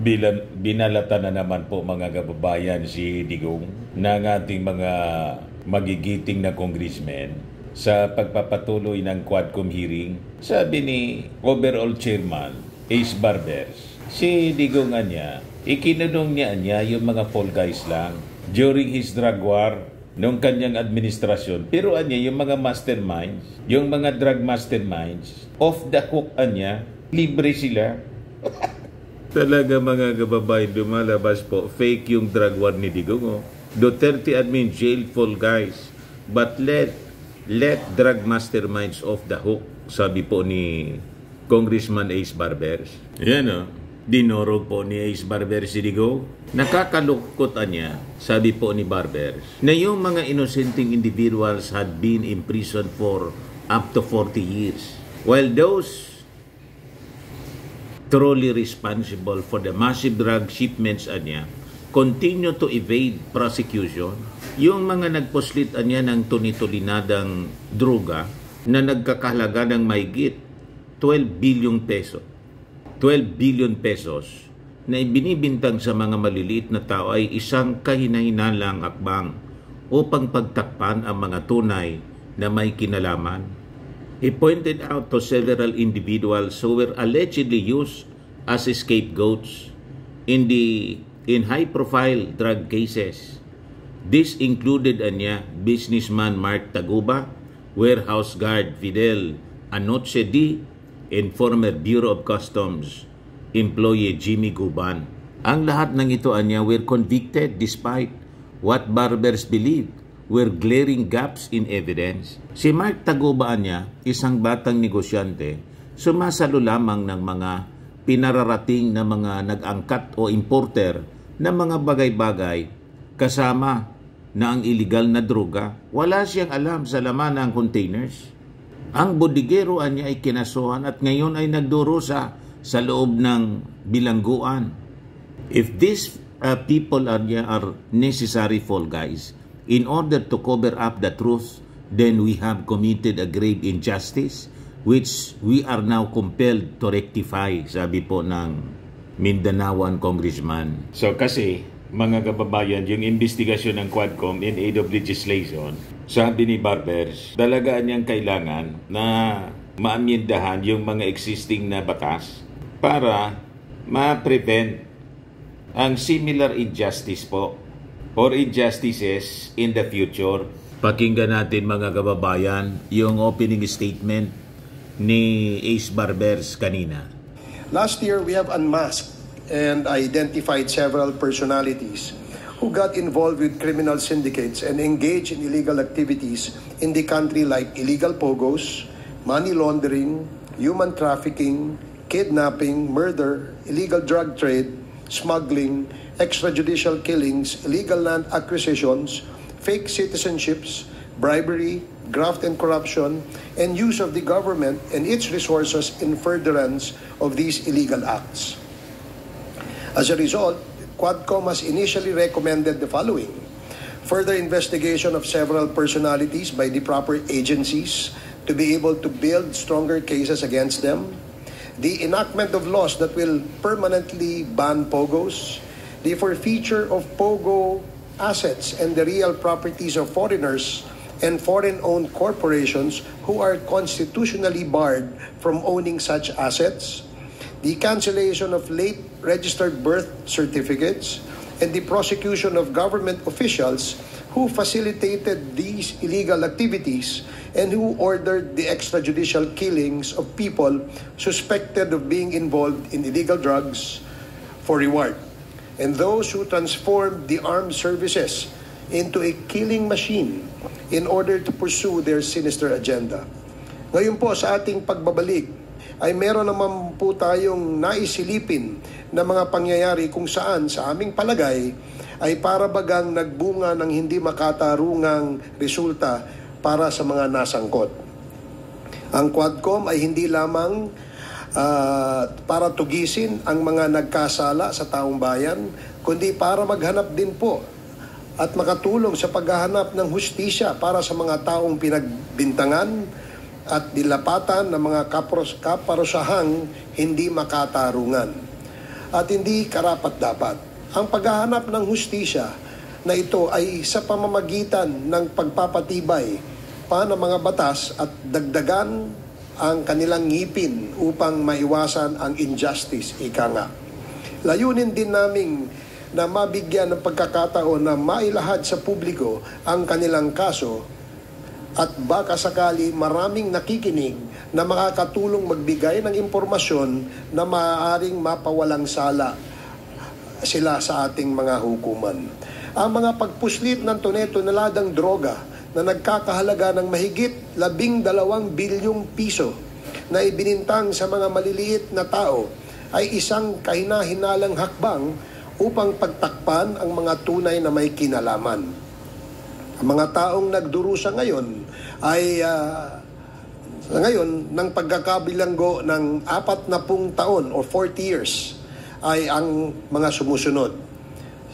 Binalatan na naman po mga kababayan si Digong ng ating mga magigiting na congressmen sa pagpapatuloy ng Quadcom hearing. Sabi ni overall chairman Ace Barbers, si Digong niya, ikinunong niya yung mga fall guys lang during his drug war nung kanyang administrasyon. Pero yung mga masterminds, yung mga drug masterminds, off the hook niya, libre sila. Talaga mga kababayan, lumalabas po, fake yung drug war ni Digong. Duterte admin jail fall guys, but let drug masterminds off the hook, sabi po ni Congressman Ace Barbers. Yan dinorog po ni Ace Barbers si Digong. Nakakalukot niya, sabi po ni Barbers, na yung mga innocenteng individuals had been imprisoned for up to 40 years. While those truly responsible for the massive drug shipments continue to evade prosecution. Yung mga nagposlit ng tunitulinadang droga na nagkakahalaga ng mahigit 12 billion pesos na ibinibintang sa mga maliliit na tao ay isang kahina-hinalang akbang upang pagtakpan ang mga tunay na may kinalaman. He pointed out to several individuals who were allegedly used as scapegoats in high-profile drug cases. This included businessman Mark Taguba, warehouse guard Fidel Anoche D, and former Bureau of Customs employee Jimmy Guban. Ang lahat ng ito were convicted despite what Barbers believed were glaring gaps in evidence. Si Mark Taguba isang batang negosyante, sumasalo lamang ng mga pinararating na mga nag-angkat o importer na mga bagay-bagay kasama na ang illegal na droga. Wala siyang alam sa laman ng containers. Ang bodigero ay kinasuhan at ngayon ay nagdurusa sa loob ng bilangguan. If these people are necessary fall guys, in order to cover up the truth, then we have committed a grave injustice which we are now compelled to rectify, sabi po ng Mindanaoan congressman. So kasi, mga kababayan, yung investigasyon ng Quadcom in aid of legislation, sabi ni Barbers, talaga niyang kailangan na maamyendahan yung mga existing na batas para ma-prevent ang similar injustice po or injustices in the future. Pakinggan natin mga kababayan yung opening statement ni Ace Barbers kanina. Last year, we have unmasked and identified several personalities who got involved with criminal syndicates and engaged in illegal activities in the country like illegal pogos, money laundering, human trafficking, kidnapping, murder, illegal drug trade, smuggling, extrajudicial killings, illegal land acquisitions, fake citizenships, bribery, graft and corruption, and use of the government and its resources in furtherance of these illegal acts. As a result, Quadcom has initially recommended the following: further investigation of several personalities by the proper agencies to be able to build stronger cases against them, the enactment of laws that will permanently ban pogos, the forfeiture of pogo assets and the real properties of foreigners and foreign-owned corporations who are constitutionally barred from owning such assets, the cancellation of late registered birth certificates, and the prosecution of government officials who facilitated these illegal activities and who ordered the extrajudicial killings of people suspected of being involved in illegal drugs for reward, and those who transformed the armed services into a killing machine in order to pursue their sinister agenda. Ngayon po sa ating pagbabalik ay meron naman po tayong naisilipin na mga pangyayari kung saan sa aming palagay ay para bagang nagbunga ng hindi makatarungang resulta para sa mga nasangkot. Ang Quadcom ay hindi lamang para tugisin ang mga nagkasala sa taong bayan, kundi para maghanap din po at makatulong sa paghahanap ng hustisya para sa mga taong pinagbintangan at nilapatan ng mga kaparusahang hindi makatarungan. at hindi karapat-dapat. Ang paghahanap ng hustisya na ito ay sa pamamagitan ng pagpapatibay pa ng mga batas at dagdagan ang kanilang ngipin upang maiwasan ang injustice, ika nga. Layunin din naming na mabigyan ng pagkakataon na mailahad sa publiko ang kanilang kaso at baka sakali maraming nakikinig na makakatulong magbigay ng impormasyon na maaaring mapawalang sala sila sa ating mga hukuman. Ang mga pagpuslit ng tonelalang droga na nagkakahalaga ng mahigit 12 bilyong piso na ibinintang sa mga maliliit na tao ay isang kahina-hinalang hakbang upang pagtakpan ang mga tunay na may kinalaman. Ang mga taong nagdurusa ngayon ay ngayon ng pagkakabilanggo ng 40 taon o 40 years ay ang mga sumusunod.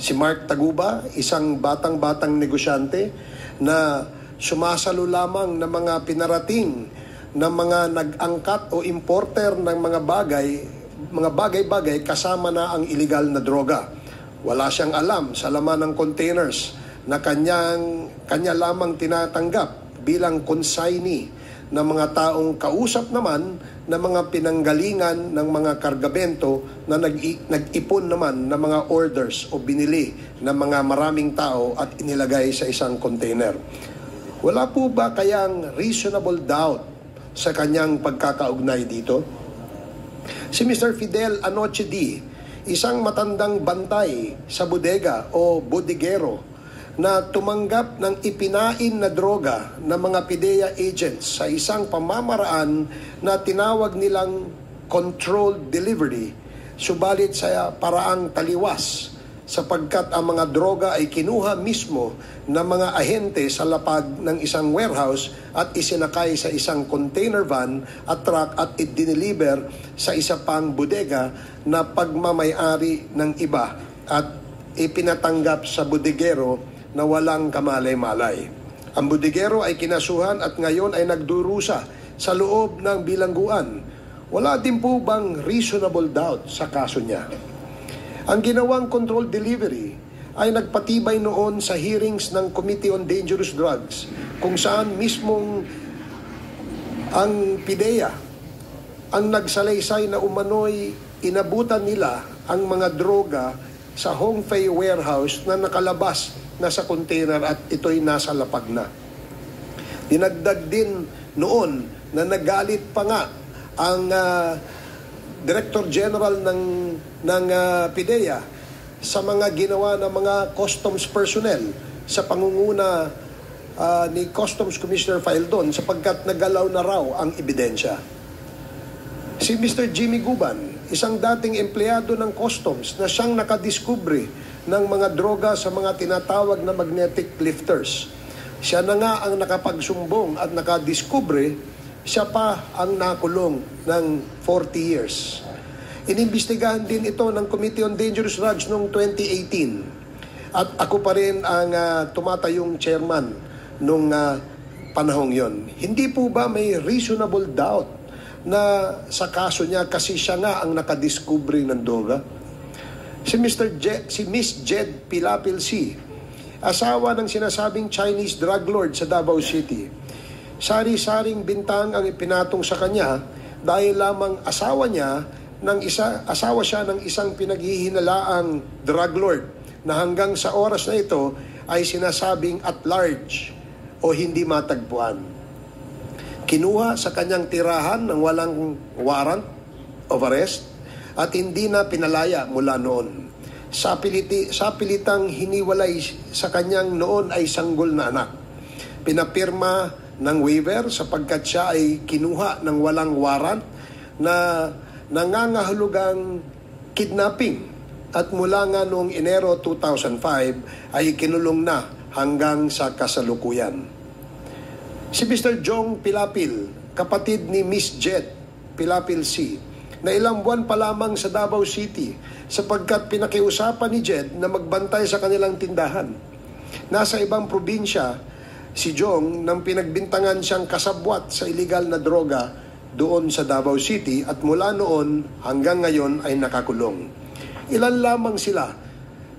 Si Mark Taguba, isang batang-batang negosyante na sumasalo lamang ng mga pinarating ng mga nag-angkat o importer ng mga bagay-bagay kasama na ang illegal na droga. Wala siyang alam sa laman ng containers na kanya lamang tinatanggap bilang consignee ng mga taong kausap naman ng mga pinanggalingan ng mga kargamento na nag-ipon naman ng mga orders o binili ng mga maraming tao at inilagay sa isang container. Wala po ba kayang reasonable doubt sa kanyang pagkakaugnay dito? Si Mr. Fidel Anoche D., isang matandang bantay sa bodega o bodigero na tumanggap ng ipinain na droga ng mga PIDEA agents sa isang pamamaraan na tinawag nilang controlled delivery, subalit sa paraang taliwas sapagkat ang mga droga ay kinuha mismo ng mga ahente sa lapag ng isang warehouse at isinakay sa isang container van at truck at i-deliver sa isa pang bodega na pagmamayari ng iba at ipinatanggap sa bodigero na walang kamalay-malay. Ang bodigero ay kinasuhan at ngayon ay nagdurusa sa loob ng bilangguan. Wala din po bang reasonable doubt sa kaso niya? Ang ginawang controlled delivery ay nagpatibay noon sa hearings ng Committee on Dangerous Drugs kung saan mismong ang PIDEA ang nagsalaysay na umano'y inabutan nila ang mga droga sa Hongfei warehouse na nakalabas na sa container at ito'y nasa lapag na. Dinagdag din noon na nagalit pa nga ang Director General ng PIDEA sa mga ginawa ng mga customs personnel sa pangunguna ni Customs Commissioner Faildon sapagkat nagalaw na raw ang ebidensya. Si Mr. Jimmy Guban, isang dating empleyado ng customs na siyang nakadiskubre ng mga droga sa mga tinatawag na magnetic lifters. Siya na nga ang nakapagsumbong at nakadiskubre, siya pa ang nakulong ng 40 years. Inimbestigahan din ito ng Committee on Dangerous Drugs noong 2018. At ako pa rin ang tumatayong chairman nung panahong yon. Hindi po ba may reasonable doubt na sa kaso niya kasi siya nga ang nakadiskubre ng droga? Si Miss Jed Pilapil C., asawa ng sinasabing Chinese drug lord sa Davao City. Sari-saring bintang ang ipinatong sa kanya dahil lamang asawa siya ng isang pinaghihinalaang drug lord na hanggang sa oras na ito ay sinasabing at large o hindi matagpuan. Kinuha sa kanyang tirahan ng walang warrant of arrest at hindi na pinalaya mula noon. Sa pilitang hiniwalay sa kanyang noon ay sanggol na anak. Pinapirma ng waiver sapagkat siya ay kinuha ng walang warrant na nangangahulugang kidnapping at mula nga noong Enero 2005 ay kinulong na hanggang sa kasalukuyan. Si Mr. Jong Pilapil, kapatid ni Miss Jet Pilapil C., na ilang buwan pa lamang sa Davao City sapagkat pinakiusapan ni Jed na magbantay sa kanilang tindahan. Nasa ibang probinsya si Jong nang pinagbintangan siyang kasabwat sa illegal na droga doon sa Davao City at mula noon hanggang ngayon ay nakakulong. Ilan lamang sila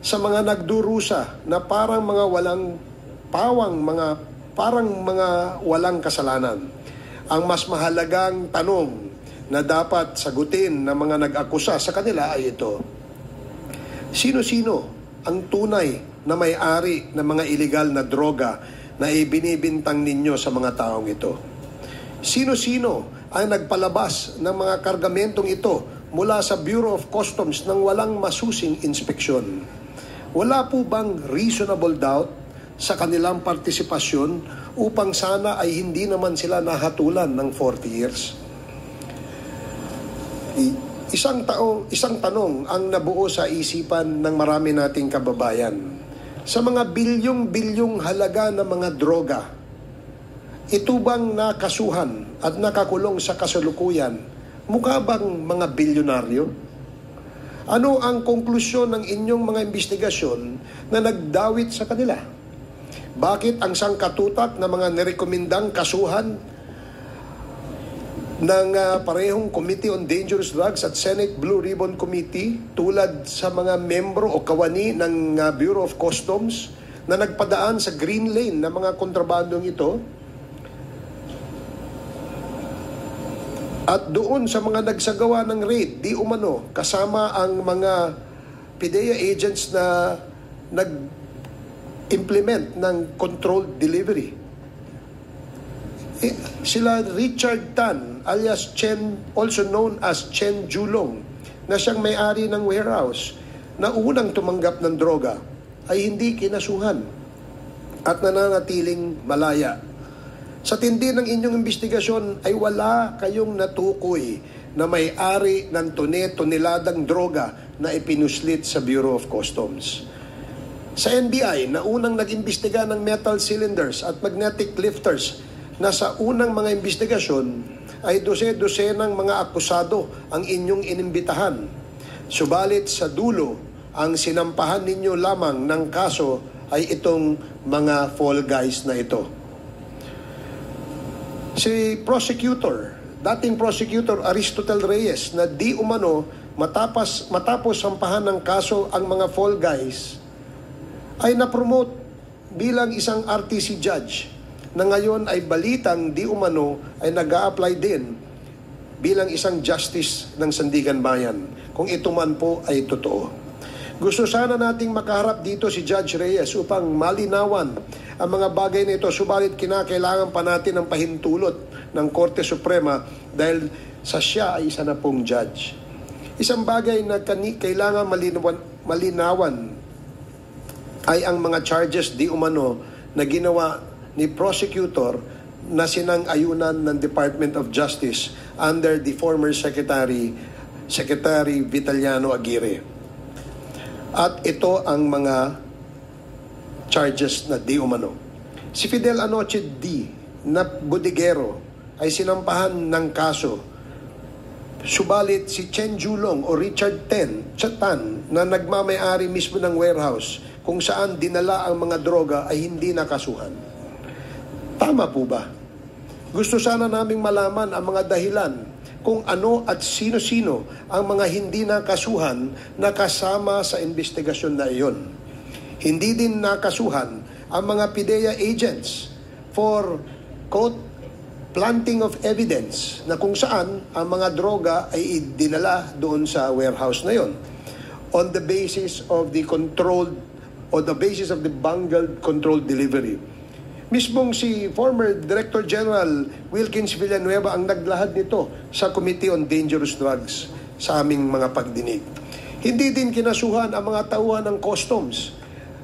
sa mga nagdurusa na parang mga walang kasalanan. Ang mas mahalagang tanong na dapat sagutin ng mga nag-akusa sa kanila ay ito: sino-sino ang tunay na may-ari ng mga illegal na droga na ibinibintang ninyo sa mga taong ito? Sino-sino ang nagpalabas ng mga kargamentong ito mula sa Bureau of Customs nang walang masusing inspeksyon? Wala po bang reasonable doubt sa kanilang partisipasyon upang sana ay hindi naman sila nahatulan ng 40 years? Isang tanong ang nabuo sa isipan ng marami nating kababayan. Sa mga bilyong-bilyong halaga ng mga droga, ito bang nakasuhan at nakakulong sa kasalukuyan, mukha bang mga bilyonaryo? Ano ang konklusyon ng inyong mga investigasyon na nagdawit sa kanila? Bakit ang sangkatutak na mga nirekomendang kasuhan ng parehong Committee on Dangerous Drugs at Senate Blue Ribbon Committee tulad sa mga membro o kawani ng Bureau of Customs na nagpadaan sa green lane ng mga kontrabandong ito, at doon sa mga nagsagawa ng raid, di umano kasama ang mga PIDEA agents na nag-implement ng controlled delivery? Sila Richard Tan alias Chen, also known as Chen Julong, na siyang may-ari ng warehouse na unang tumanggap ng droga, ay hindi kinasuhan at nananatiling malaya. Sa tindi ng inyong investigasyon ay wala kayong natukoy na may-ari ng tone-toneladang droga na ipinuslit sa Bureau of Customs. Sa NBI na unang nag-imbestiga ng metal cylinders at magnetic lifters, na sa unang mga investigasyon ay dose-dosenang mga akusado ang inyong inimbitahan. Subalit sa dulo, ang sinampahan ninyo lamang ng kaso ay itong mga fall guys na ito. Si dating prosecutor Aristotle Reyes, na di umano matapos sampahan ng kaso ang mga fall guys, ay na-promote bilang isang RTC judge, na ngayon ay balitang di umano ay nag-a-apply din bilang isang justice ng Sandigan Bayan, kung ito man po ay totoo. Gusto sana nating makaharap dito si Judge Reyes upang malinawan ang mga bagay na ito, subalit kinakailangan pa natin ng pahintulot ng Korte Suprema dahil sa siya ay isa na pong judge. Isang bagay na kailangan malinawan ay ang mga charges di umano na ginawa ni prosecutor na sinang-ayunan ng Department of Justice under the former Secretary Vitaliano Aguirre. At ito ang mga charges na di umano. Si Fidel Anoche D. na bodeguero ay sinampahan ng kaso. Subalit si Chen Julong o Richard Tan na nagmamay-ari mismo ng warehouse kung saan dinala ang mga droga ay hindi nakasuhan. Tama po ba? Gusto sana naming malaman ang mga dahilan kung ano at sino-sino ang mga hindi nakasuhan na kasama sa investigasyon na iyon. Hindi din nakasuhan ang mga PIDEA agents for, quote, planting of evidence na kung saan ang mga droga ay dinala doon sa warehouse na iyon on the basis of the bungled controlled delivery. Mismong si former Director General Wilkins Villanueva ang naglahad nito sa Committee on Dangerous Drugs sa aming mga pagdinig. Hindi din kinasuhan ang mga tauhan ng customs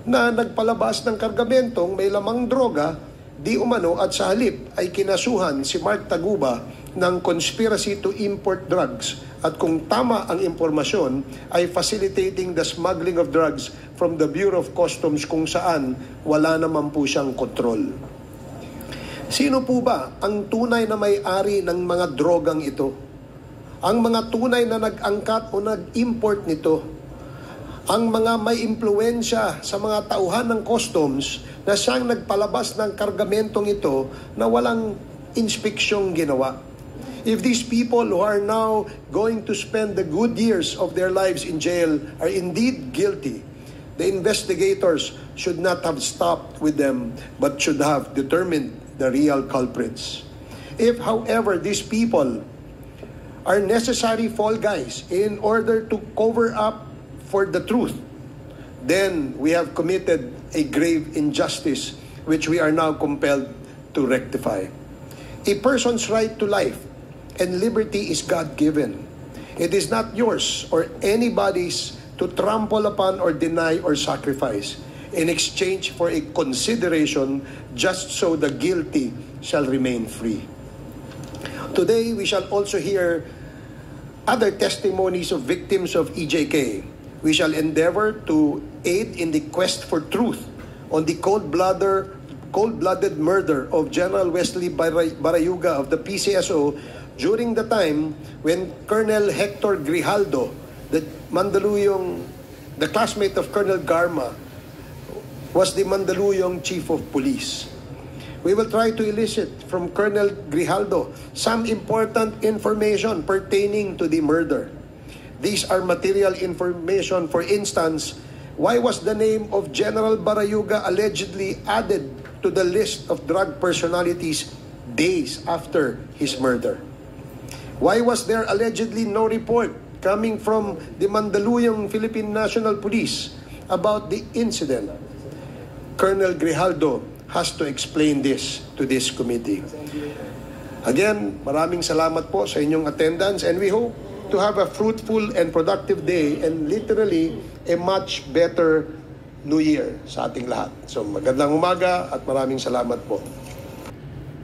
na nagpalabas ng kargamentong may lamang droga di umano, at sa halip ay kinasuhan si Mark Taguba ng conspiracy to import drugs, at kung tama ang impormasyon ay facilitating the smuggling of drugs from the Bureau of Customs kung saan wala naman po siyang kontrol. Sino po ba ang tunay na may-ari ng mga drogang ito? Ang mga tunay na nag-angkat o nag-import nito? Ang mga may impluensya sa mga tauhan ng customs na siyang nagpalabas ng kargamentong ito na walang inspeksyong ginawa? If these people who are now going to spend the good years of their lives in jail are indeed guilty, the investigators should not have stopped with them, but should have determined the real culprits. If, however, these people are necessary fall guys in order to cover up for the truth, then we have committed a grave injustice which we are now compelled to rectify. A person's right to life and liberty is God-given. It is not yours or anybody's to trample upon or deny or sacrifice in exchange for a consideration just so the guilty shall remain free. Today, we shall also hear other testimonies of victims of EJK. We shall endeavor to aid in the quest for truth on the cold-blooded murder of General Wesley Barayuga of the PCSO during the time when Colonel Hector Grijaldo, the classmate of Colonel Garma, was the Mandaluyong Chief of Police. We will try to elicit from Colonel Grijaldo some important information pertaining to the murder. These are material information. For instance, why was the name of General Barayuga allegedly added to the list of drug personalities days after his murder? Why was there allegedly no report coming from the Mandaluyong Philippine National Police about the incident? Colonel Grijaldo has to explain this to this committee. Again, maraming salamat po sa inyong attendance, and we hope to have a fruitful and productive day and literally a much better New Year sa ating lahat. So magandang umaga at maraming salamat po.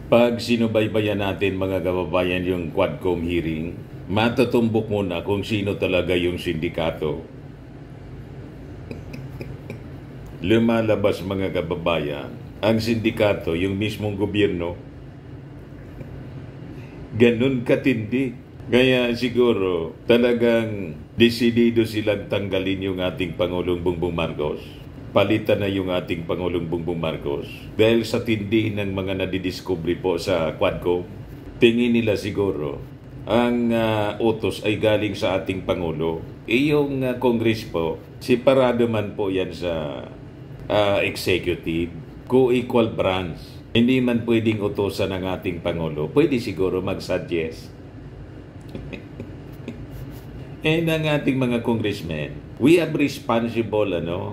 Pag sinubaybayan natin mga kababayan yung Quadcom hearing, matutumbok muna kung sino talaga yung sindikato. Lumalabas mga kababayan, ang sindikato, yung mismong gobyerno, ganun katindi. Kaya siguro talagang desidido silang tanggalin yung ating Pangulong Bongbong Marcos. Palitan na yung ating Pangulong Bongbong Marcos. Dahil sa tindi ng mga nadidiscovery po sa Quadcom, tingin nila siguro ang utos ay galing sa ating Pangulo. Yung Congress po, separado man po yan sa executive, co-equal branch. Hindi man pwedeng utosan ng ating Pangulo. Pwede siguro mag-suggest. And ang ating mga congressmen, we have responsible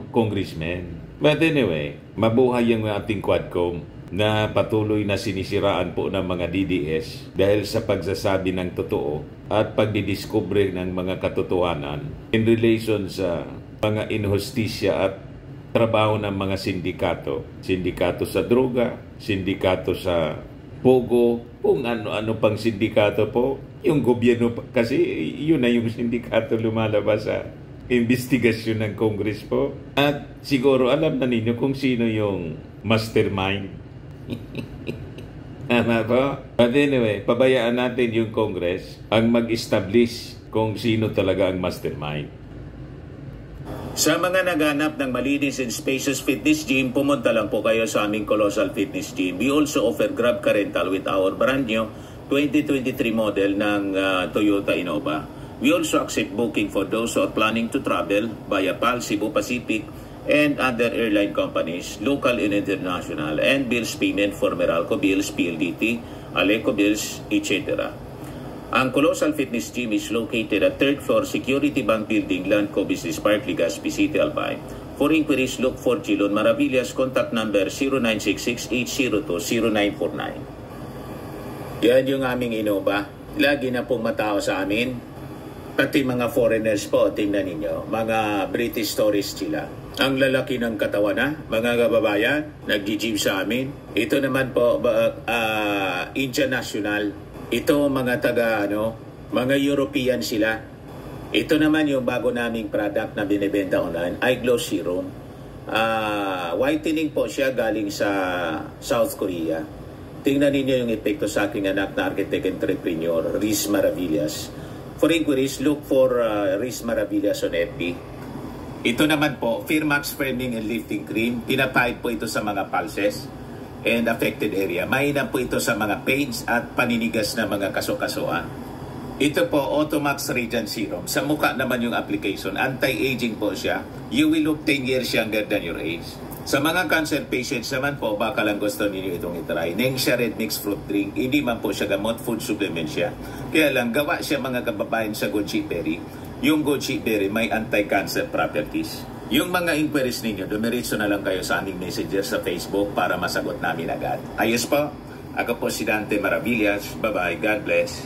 congressmen. But anyway, mabuhay ang ating Quadcom na patuloy na sinisiraan po ng mga DDS dahil sa pagsasabi ng totoo at pagdidiscover ng mga katotohanan in relation sa mga injustisya at trabaho ng mga sindikato. Sindikato sa droga, sindikato sa pogo, kung ano-ano pang sindikato po. Yung gobyerno kasi yun na yung sindikato lumalabas sa investigasyon ng Congress po. At siguro alam na ninyo kung sino yung mastermind. Tama po? But anyway, pabayaan natin yung Congress ang mag-establish kung sino talaga ang mastermind. Sa mga naghanap ng malinis and spacious fitness gym, pumunta lang po kayo sa aming Colossal Fitness Gym. We also offer Grab Car Rental with our brand new 2023 model ng Toyota Innova. We also accept booking for those who are planning to travel via PAL, Cebu Pacific, and other airline companies, local and international, and bills payment for Meralco Bills, PLDT, Aleco Bills, etc. Ang Colossal Fitness Gym is located at 3rd floor Security Bank Building, Landco Business Park, Legazpi City, Albay. For inquiries, look for Chilon Maravillas. Contact number 0966-802-0949. Yan yung aming Innova. Lagi na pong matao sa amin. Pati mga foreigners po, tingnan ninyo. Mga British tourists sila. Ang lalaki ng katawan na, mga kababayan, nag-gym sa amin. Ito naman po, Indian National. Ito mga mga European sila. Ito naman yung bago naming product na binibenta online, Eye Glow Serum. Whitening po siya galing sa South Korea. Tingnan ninyo yung epekto sa aking anak na architect entrepreneur, Riz Maravillas. For inquiries, look for Riz Maravillas on FB. Ito naman po, Firmax Framing and Lifting Cream. Pinapahid po ito sa mga pulses. and affected area. Mainam po ito sa mga pains at paninigas na mga kaso-kasuan. Ito po, Automax Radiant Serum. Sa mukha naman yung application. Anti-aging po siya. You will look 10 years younger than your age. Sa mga cancer patients naman po, baka lang gusto ninyo itong itry. Nengxia Red Mix Fruit Drink. Hindi man po siya gamot, food supplement siya. Kaya lang, gawa siya mga kababayan sa goji berry. Yung goji berry may anti-cancer properties. Yung mga inquiries ninyo, dumiretso na lang kayo sa aming messenger sa Facebook para masagot namin agad. Ayos po. Ako po si Dante Maravillas. Bye-bye. God bless.